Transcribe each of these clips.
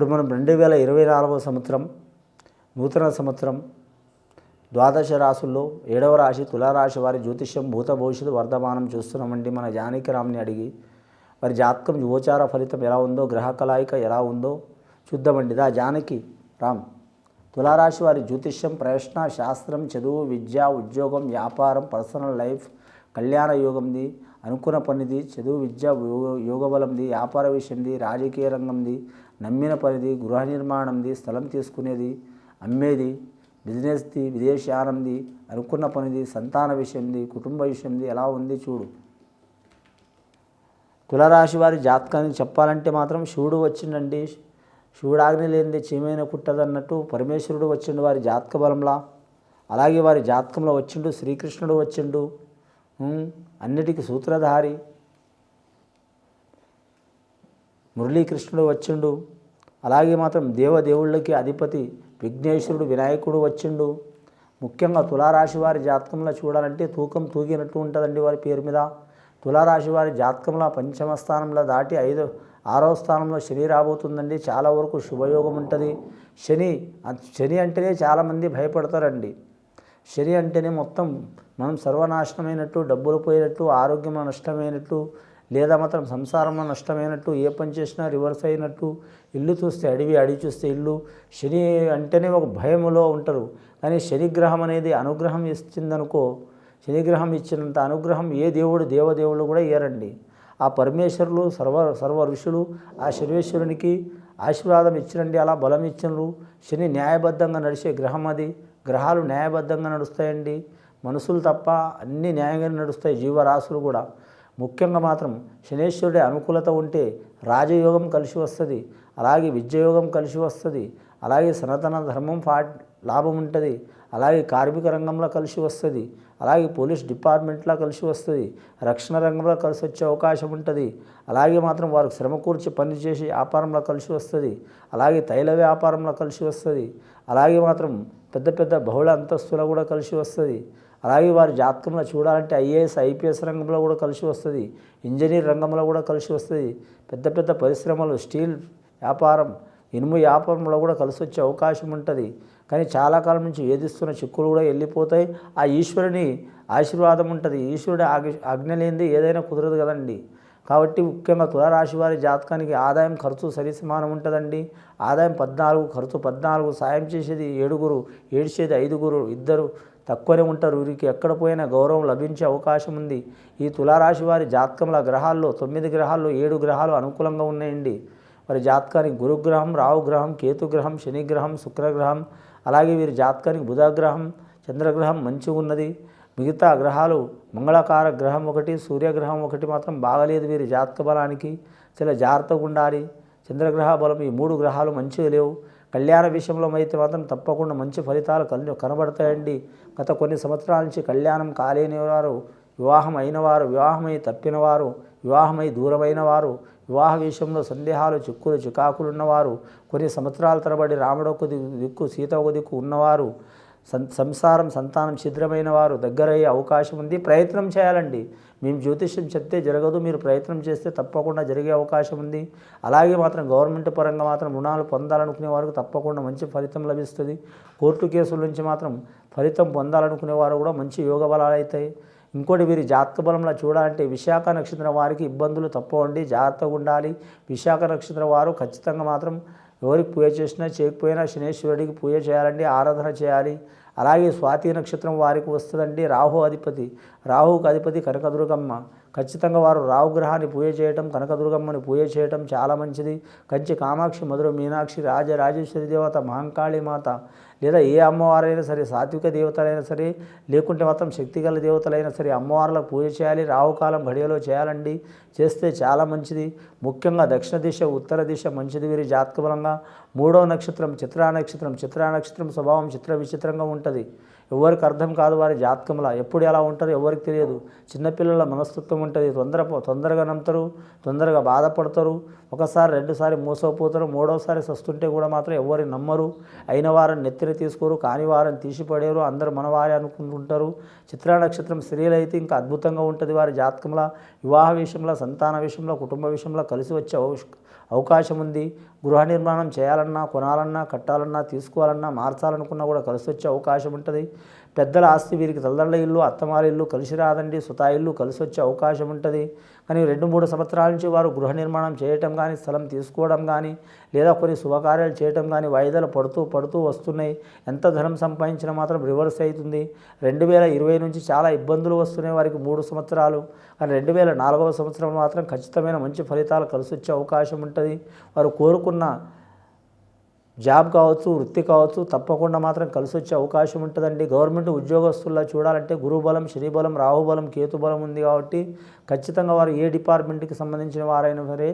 ఇప్పుడు మనం 2024వ సంవత్సరం నూతన సంవత్సరం ద్వాదశ రాశుల్లో 7వ రాశి తులారాశి వారి జ్యోతిష్యం భూత భవిష్యత్తు వర్ధమానం చూస్తున్నామండి. మన జానకిరామ్ని అడిగి వారి జాతకం గోచార ఫలితం ఎలా ఉందో, గ్రహ కలాయిక ఎలా ఉందో చూద్దామండి. జానకి రామ్ తులారాశి వారి జ్యోతిష్యం, ప్రశ్న, శాస్త్రం, చదువు, విద్య, ఉద్యోగం, వ్యాపారం, పర్సనల్ లైఫ్, కళ్యాణ యోగంది, అనుకున్న పనిది, చదువు, విద్య, యోగబలంది, వ్యాపార విషయంది, రాజకీయ రంగంది, నమ్మిన పనిది, గృహ నిర్మాణంది, స్థలం తీసుకునేది, అమ్మేది, బిజినెస్ది, విదేశానంది, అనుకున్న పనిది, సంతాన విషయంది, కుటుంబ విషయంది ఎలా ఉంది చూడు. తులారాశి వారి జాతకానికి చెప్పాలంటే మాత్రం శివుడు వచ్చిండండి. శివుడాగ్ని లేనిది చీమైన కుట్టదన్నట్టు పరమేశ్వరుడు వచ్చిండు వారి జాతక బలంలా. అలాగే వారి జాతకంలో వచ్చిండు శ్రీకృష్ణుడు వచ్చిండు, అన్నిటికీ సూత్రధారి మురళీకృష్ణుడు వచ్చిండు. అలాగే మాత్రం దేవదేవుళ్ళకి అధిపతి విఘ్నేశ్వరుడు వినాయకుడు వచ్చిండు. ముఖ్యంగా తులారాశి వారి జాతకంలో చూడాలంటే తూకం తూగినట్టు ఉంటుందండి వారి పేరు మీద. తులారాశి వారి జాతకంలో పంచమ స్థానంలో దాటి 6వ స్థానంలో శని రాబోతుందండి. చాలా వరకు శుభయోగం ఉంటుంది. శని అంటేనే చాలామంది భయపడతారండి. శని అంటేనే మొత్తం మనం సర్వనాశనమైనట్టు, డబ్బులు పోయినట్టు, ఆరోగ్యం నష్టమైనట్టు, లేదా మాత్రం సంసారంలో నష్టమైనట్టు, ఏ పని చేసినా రివర్స్ అయినట్టు, ఇల్లు చూస్తే అడవి చూస్తే ఇల్లు. శని అంటేనే ఒక భయములో ఉంటారు. కానీ శనిగ్రహం అనేది అనుగ్రహం ఇచ్చిందనుకో, శనిగ్రహం ఇచ్చినంత అనుగ్రహం ఏ దేవదేవుళ్ళు కూడా ఇయ్యరండి. ఆ పరమేశ్వరులు సర్వ ఋషులు ఆ శనివేశ్వరునికి ఆశీర్వాదం ఇచ్చినండి, అలా బలం ఇచ్చినరు. శని న్యాయబద్ధంగా నడిచే గ్రహం అది. గ్రహాలు న్యాయబద్ధంగా నడుస్తాయండి. మనుషులు తప్ప అన్ని న్యాయంగా నడుస్తాయి, జీవరాశులు కూడా. ముఖ్యంగా మాత్రం శనేశ్వరుడి అనుకూలత ఉంటే రాజయోగం కలిసి వస్తుంది, అలాగే విద్యయోగం కలిసి వస్తుంది, అలాగే సనాతన ధర్మం లాభం ఉంటుంది, అలాగే కార్మిక రంగంలో కలిసి వస్తుంది, అలాగే పోలీస్ డిపార్ట్మెంట్లో కలిసి వస్తుంది, రక్షణ రంగంలో కలిసి వచ్చే అవకాశం ఉంటుంది. అలాగే మాత్రం వారికి శ్రమ కూర్చి పనిచేసి వ్యాపారంలో కలిసి వస్తుంది, అలాగే తైల వ్యాపారంలో కలిసి వస్తుంది, అలాగే మాత్రం పెద్ద బహుళ అంతస్తులో కూడా కలిసి వస్తుంది. అలాగే వారి జాతకంలో చూడాలంటే ఐఏఎస్ ఐపీఎస్ రంగంలో కూడా కలిసి వస్తుంది, ఇంజనీర్ రంగంలో కూడా కలిసి వస్తుంది, పెద్ద పరిశ్రమలు, స్టీల్ వ్యాపారం, ఇనుము వ్యాపారంలో కూడా కలిసి వచ్చే అవకాశం ఉంటుంది. కానీ చాలా కాలం నుంచి వేధిస్తున్న చిక్కులు కూడా వెళ్ళిపోతాయి. ఆ ఈశ్వరుని ఆశీర్వాదం ఉంటుంది. ఈశ్వరుడి ఆజ్ఞ లేనిది ఏదైనా కుదరదు కదండి. కాబట్టి ముఖ్యంగా తులారాశి వారి జాతకానికి ఆదాయం ఖర్చు సరిసమానం ఉంటుందండి. ఆదాయం 14, ఖర్చు 14, సాయం చేసేది 7, ఏడ్చేది 5, ఇద్దరు తక్కువనే ఉంటారు. వీరికి ఎక్కడ పోయినా గౌరవం లభించే అవకాశం ఉంది. ఈ తులారాశి వారి జాతకంలో గ్రహాల్లో 9 గ్రహాల్లో 7 గ్రహాలు అనుకూలంగా ఉన్నాయండి. వారి జాతకానికి గురుగ్రహం, రావుగ్రహం, కేతుగ్రహం, శనిగ్రహం, శుక్రగ్రహం, అలాగే వీరి జాతకానికి బుధగ్రహం, చంద్రగ్రహం మంచిగా ఉన్నది. మిగతా గ్రహాలు మంగళకార గ్రహం 1, సూర్యగ్రహం 1 మాత్రం బాగలేదు వీరి జాతక బలానికి. చాలా జాగ్రత్తగా ఉండాలి. చంద్రగ్రహ బలం ఈ 3 గ్రహాలు మంచిగా లేవు. కళ్యాణ విషయంలో అయితే మాత్రం తప్పకుండా మంచి ఫలితాలు కనబడతాయండి. గత కొన్ని సంవత్సరాల నుంచి కళ్యాణం కాలేని వారు, వివాహం అయినవారు, వివాహమై తప్పినవారు, వివాహమై దూరమైన వారు, వివాహ విషయంలో సందేహాలు, చిక్కులు, చికాకులు ఉన్నవారు, కొన్ని సంవత్సరాల తరబడి రాముడు ఒక దిక్కు సీత ఒక దిక్కు ఉన్నవారు, సంసారం సంతానం ఛిద్రమైన వారు దగ్గరయ్యే అవకాశం ఉంది. ప్రయత్నం చేయాలండి. మేము జ్యోతిష్యం చెప్తే జరగదు, మీరు ప్రయత్నం చేస్తే తప్పకుండా జరిగే అవకాశం ఉంది. అలాగే మాత్రం గవర్నమెంట్ పరంగా మాత్రం రుణాలు పొందాలనుకునే వారికి తప్పకుండా మంచి ఫలితం లభిస్తుంది. కోర్టు కేసుల నుంచి మాత్రం ఫలితం పొందాలనుకునే వారు కూడా మంచి యోగ బలాలు అవుతాయి. ఇంకోటి వీరి జాతక బలంలో చూడాలంటే విశాఖ నక్షత్రం వారికి ఇబ్బందులు తప్పవండి, జాగ్రత్తగా ఉండాలి. విశాఖ నక్షత్రం వారు ఖచ్చితంగా మాత్రం ఎవరికి పూజ చేసినా చేయకపోయినా శనేశ్వరుడికి పూజ చేయాలండి, ఆరాధన చేయాలి. అలాగే స్వాతి నక్షత్రం వారికి వస్తుందండి. రాహుకు అధిపతి కనకదుర్గమ్మ. ఖచ్చితంగా వారు రాహు గ్రహాన్ని పూజ చేయటం, కనకదుర్గమ్మని పూజ చేయటం చాలా మంచిది. కంచి కామాక్షి, మధుర మీనాక్షి, రాజరాజేశ్వరి దేవత, మహంకాళి మాత, లేదా ఏ అమ్మవారైనా సరే, సాత్విక దేవతలైనా సరే, లేకుంటే మాత్రం శక్తిగల దేవతలైనా సరే అమ్మవార్లకు పూజ చేయాలి. రాహుకాలం ఘడియలో చేయాలండి. చేస్తే చాలా మంచిది. ముఖ్యంగా దక్షిణ దిశ, ఉత్తర దిశ మంచిది వీరి జాతక బలంగా. 3వ నక్షత్రం చిత్రా నక్షత్రం స్వభావం చిత్ర విచిత్రంగా ఉంటుంది. ఎవరికి అర్థం కాదు వారి జాతకంలో. ఎప్పుడు ఎలా ఉంటారో ఎవరికి తెలియదు. చిన్నపిల్లల మనస్తత్వం ఉంటుంది. తొందరగా నమ్ముతారు, తొందరగా బాధపడతారు. ఒకసారి 2 సారి మోసపోతారు. 3వసారి సస్తుంటే కూడా మాత్రం ఎవరిని నమ్మరు. అయిన వారిని నెత్తిన తీసుకోరు, కాని వారిని తీసిపడేరు. అందరూ మనవారే అనుకుంటుంటారు. చిత్రా నక్షత్రం స్త్రీలు అయితే ఇంకా అద్భుతంగా ఉంటుంది వారి జాతకంలో. వివాహ విషయంలో, సంతాన విషయంలో, కుటుంబ విషయంలో కలిసి వచ్చే అవకాశం ఉంది. గృహ నిర్మాణం చేయాలన్నా, కొనాలన్నా, కట్టాలన్నా, తీసుకోవాలన్నా, మార్చాలనుకున్నా కూడా కలిసి వచ్చే అవకాశం ఉంటుంది. పెద్దల ఆస్తి వీరికి తల్లిదండ్రుల ఇల్లు, అత్తమారి ఇల్లు కలిసి రాదండి. సుతా ఇల్లు కలిసి వచ్చే అవకాశం ఉంటుంది. కానీ 2-3 సంవత్సరాల నుంచి వారు గృహ నిర్మాణం చేయటం కానీ, స్థలం తీసుకోవడం కానీ, లేదా కొన్ని శుభకార్యాలు చేయటం కానీ వాయిదాలు పడుతూ వస్తున్నాయి. ఎంత ధనం సంపాదించినా మాత్రం రివర్స్ అవుతుంది. 2020 నుంచి చాలా ఇబ్బందులు వస్తున్నాయి వారికి 3 సంవత్సరాలు. కానీ 2004వ సంవత్సరం మాత్రం ఖచ్చితమైన మంచి ఫలితాలు కలిసి వచ్చే అవకాశం ఉంటుంది. వారు కోరుకున్న జాబ్ కావచ్చు, వృత్తి కావచ్చు, తప్పకుండా మాత్రం కలిసి వచ్చే అవకాశం ఉంటుందండి. గవర్నమెంట్ ఉద్యోగస్తుల్లో చూడాలంటే గురుబలం, శనిబలం, రాహుబలం, కేతుబలం ఉంది కాబట్టి ఖచ్చితంగా వారు ఏ డిపార్ట్మెంట్కి సంబంధించిన వారైనా సరే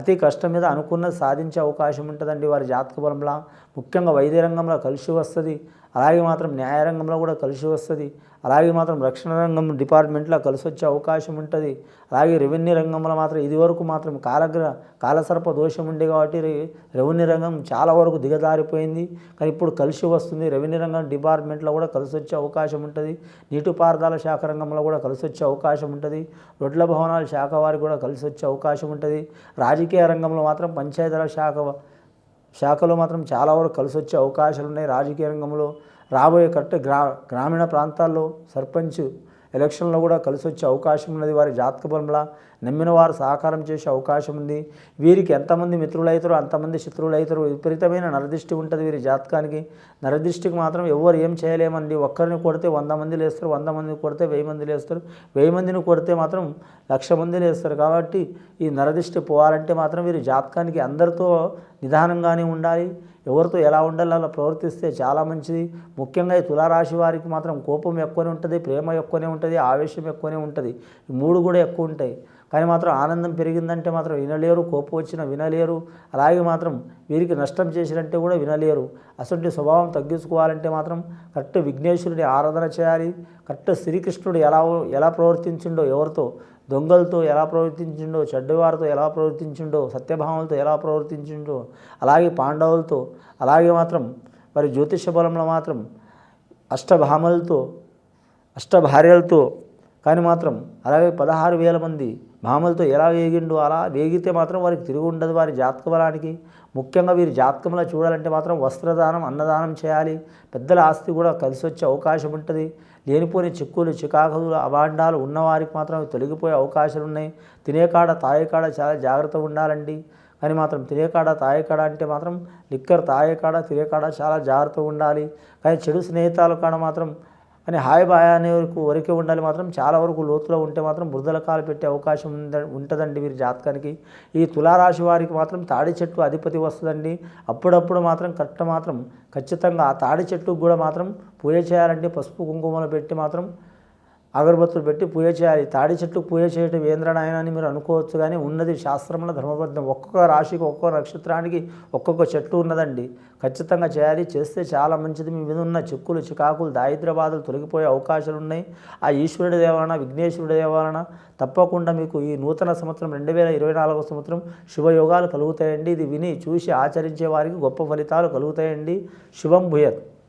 అతి కష్టం మీద అనుకున్నది సాధించే అవకాశం ఉంటుందండి వారి జాతక బలంలో. ముఖ్యంగా వైద్య రంగంలో కలిసి వస్తుంది. అలాగే మాత్రం న్యాయ రంగంలో కూడా కలిసి వస్తుంది. అలాగే మాత్రం రక్షణ రంగం డిపార్ట్మెంట్లో కలిసి వచ్చే అవకాశం ఉంటుంది. అలాగే రెవెన్యూ రంగంలో మాత్రం ఇదివరకు మాత్రం కాలసర్ప దోషం ఉండే కాబట్టి రెవెన్యూ రంగం చాలా వరకు దిగజారిపోయింది. కానీ ఇప్పుడు కలిసి వస్తుంది. రెవెన్యూ రంగం డిపార్ట్మెంట్లో కూడా కలిసి వచ్చే అవకాశం ఉంటుంది. నీటిపారుదల శాఖ రంగంలో కూడా కలిసి వచ్చే అవకాశం ఉంటుంది. రొడ్ల భవనాల శాఖ వారికి కూడా కలిసి వచ్చే అవకాశం ఉంటుంది. రాజకీయ రంగంలో మాత్రం పంచాయతీరాజ్ శాఖలో మాత్రం చాలా వరకు కలిసి వచ్చే అవకాశాలు ఉన్నాయి. రాజకీయ రంగంలో రాబోయే గ్రామీణ ప్రాంతాల్లో సర్పంచ్ ఎలక్షన్లో కూడా కలిసి వచ్చే అవకాశం ఉన్నది. వారి జాతక బలంలా నమ్మిన వారు సహకారం చేసే అవకాశం ఉంది. వీరికి ఎంతమంది మిత్రులు అవుతారో అంతమంది శత్రువులు అవుతారు. విపరీతమైన నరదృష్టి ఉంటుంది వీరి జాతకానికి. నరదృష్టికి మాత్రం ఎవరు ఏం చేయలేమండి. ఒక్కరిని కొడితే 100 మంది లేస్తారు, 100 మందిని కొడితే 1000 మంది లేస్తారు, 1000 మందిని కొడితే మాత్రం 1,00,000 మంది లేస్తారు. కాబట్టి ఈ నరదృష్టి పోవాలంటే మాత్రం వీరి జాతకానికి అందరితో నిదానంగానే ఉండాలి. ఎవరితో ఎలా ఉండాలో అలా ప్రవర్తిస్తే చాలా మంచిది. ముఖ్యంగా ఈ తులారాశి వారికి మాత్రం కోపం ఎక్కువనే ఉంటుంది, ప్రేమ ఎక్కువనే ఉంటుంది, ఆవేశం ఎక్కువనే ఉంటుంది. ఈ 3 కూడా ఎక్కువ ఉంటాయి. కానీ మాత్రం ఆనందం పెరిగిందంటే మాత్రం వినలేరు, కోపం వచ్చినా వినలేరు. అలాగే మాత్రం వీరికి నష్టం చేసినంటే కూడా వినలేరు. అసలు స్వభావం తగ్గించుకోవాలంటే మాత్రం కరెక్ట్ విఘ్నేశ్వరుడి ఆరాధన చేయాలి. కరెక్ట్ శ్రీకృష్ణుడు ఎలా ప్రవర్తించిండో, ఎవరితో దొంగలతో ఎలా ప్రవర్తించిండో, చెడ్డవారితో ఎలా ప్రవర్తించిండో, సత్యభామలతో ఎలా ప్రవర్తించిండో, అలాగే పాండవులతో, అలాగే మాత్రం మరి జ్యోతిష బలంలో మాత్రం అష్టభార్యలతో కానీ మాత్రం అలాగే 16,000 మంది భామలతో ఎలా వేగిండో అలా వేగితే మాత్రం వారికి తిరిగి ఉండదు వారి జాతక బలానికి. ముఖ్యంగా వీరి జాతకంలో చూడాలంటే మాత్రం వస్త్రదానం, అన్నదానం చేయాలి. పెద్దల ఆస్తి కూడా కలిసి వచ్చే అవకాశం ఉంటుంది. లేనిపోని చిక్కులు, చికాకులు, అభాండాలు ఉన్నవారికి మాత్రం తొలగిపోయే అవకాశాలు ఉన్నాయి. తినేకాడ తాయేకాడ చాలా జాగ్రత్తగా ఉండాలండి. కానీ మాత్రం తినేకాడ తాయేకాడ అంటే మాత్రం లిక్కర్ తాయేకాడ తినేకాడ చాలా జాగ్రత్తగా ఉండాలి. కానీ చెడు స్నేహితాల కాడ మాత్రం కానీ హాయ్ బాయ్ అనే వరకే ఉండాలి. మాత్రం చాలా వరకు లోతులో ఉంటే మాత్రం బురదల కాలు పెట్టే అవకాశం ఉంటుందండి వీరి జాతకానికి. ఈ తులారాశి వారికి మాత్రం తాడి చెట్టు అధిపతి వస్తుందండి. అప్పుడప్పుడు మాత్రం ఖచ్చితంగా ఆ తాడి చెట్టుకు కూడా మాత్రం పూజ చేయాలంటే పసుపు కుంకుమలు పెట్టి మాత్రం అగరబత్తులు పెట్టి పూజ చేయాలి. తాడి చెట్టుకు పూజ చేయటం ఏంద్రనాయన అని మీరు అనుకోవచ్చు. కానీ ఉన్నది శాస్త్రంలో ధర్మబద్ధం. ఒక్కొక్క రాశికి, ఒక్కొక్క నక్షత్రానికి ఒక్కొక్క చెట్టు ఉన్నదండి. ఖచ్చితంగా చేయాలి. చేస్తే చాలా మంచిది. మీ మీద ఉన్న చిక్కులు, చికాకులు, దారిద్ర్య బాధలు తొలగిపోయే అవకాశాలు ఉన్నాయి. ఆ ఈశ్వరుడి దేవాలన, విఘ్నేశ్వరుడి దేవాలన తప్పకుండా మీకు ఈ నూతన సంవత్సరం 2024వ సంవత్సరం శుభయోగాలు కలుగుతాయండి. ఇది విని చూసి ఆచరించే వారికి గొప్ప ఫలితాలు కలుగుతాయండి. శుభం భూయత్.